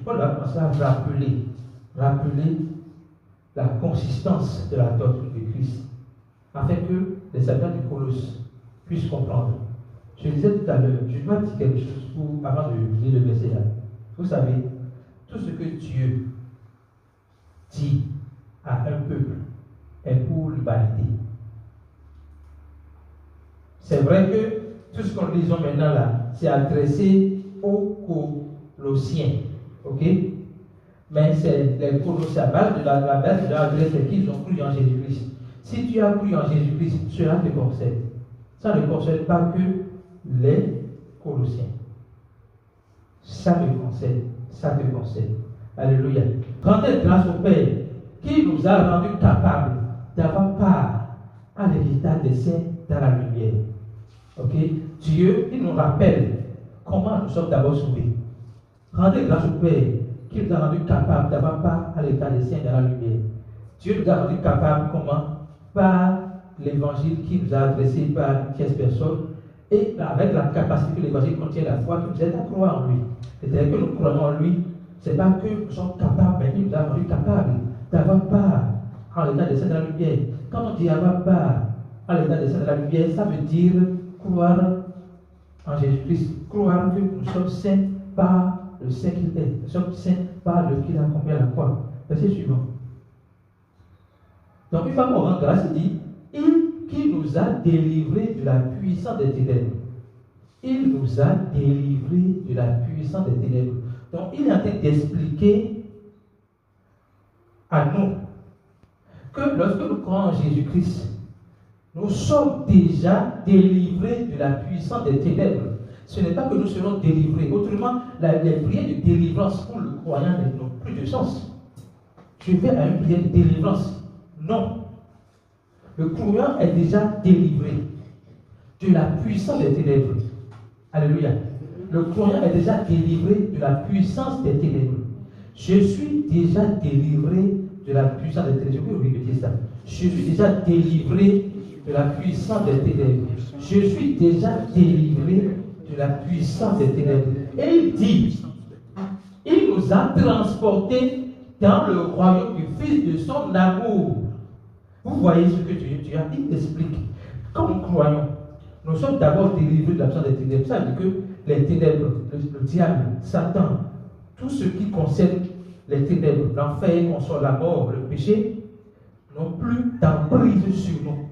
Paul va commencer à rappeler la consistance de la doctrine de Christ, afin que les habitants du Colosse puissent comprendre. Je disais tout à l'heure, je dois dire quelque chose avant de lire le verset là. Vous savez, tout ce que Dieu dit à un peuple est pour l'humanité. C'est vrai que tout ce qu'on lit maintenant là, c'est adressé aux Colossiens. Ok? Mais c'est les Colossiens, la base de l'adresse, c'est qu'ils ont cru en Jésus-Christ. Si tu as cru en Jésus-Christ, cela te concerne. Ça ne concerne pas que les Colossiens. Ça me concerne. Ça te concerne. Alléluia. Rendez grâce au Père qui nous a rendus capables d'avoir part à l'héritage des saints dans la lumière. Ok? Dieu, il nous rappelle comment nous sommes d'abord sauvés. Rendez grâce au Père qui nous a rendus capables d'avoir part à l'héritage des saints dans la lumière. Dieu nous a rendus capables comment? Par l'évangile qui nous a adressé par une tierce personne et avec la capacité que l'évangile contient, la foi qui nous aide à croire en lui. C'est-à-dire que nous croyons en lui, ce n'est pas que nous sommes capables, mais il nous a rendus capables d'avoir part à l'état des saints de la lumière. Quand on dit avoir part à l'état des saints de la lumière, ça veut dire croire en Jésus-Christ, croire que nous sommes saints par le saint qu'il est, nous sommes saints par le qu'il a accompli à la croix. Verset suivant. Donc, une fois qu'on rend grâce, il dit, il qui nous a délivrés de la puissance des ténèbres. Il nous a délivrés de la puissance des ténèbres. Donc, il est en train d'expliquer à nous que lorsque nous croyons en Jésus-Christ, nous sommes déjà délivrés de la puissance des ténèbres. Ce n'est pas que nous serons délivrés. Autrement, les prières de délivrance pour le croyant n'ont plus de sens. Je vais à une prière de délivrance. Non. Le croyant est déjà délivré de la puissance des ténèbres. Alléluia. Le croyant est déjà délivré de la puissance des ténèbres. Je suis déjà délivré de la puissance des ténèbres. Je peux répéter ça. Je suis déjà délivré de la puissance des ténèbres. Je suis déjà délivré de la puissance des ténèbres. Et il dit, il nous a transportés dans le royaume du Fils de son amour. Vous voyez ce que Dieu a dit, il explique. Quand nous croyons, nous sommes d'abord délivrés de la puissance des ténèbres. Ça veut dire que les ténèbres, le diable, Satan, tout ce qui concerne les ténèbres, l'enfer, la mort, le péché, n'ont plus d'emprise sur nous.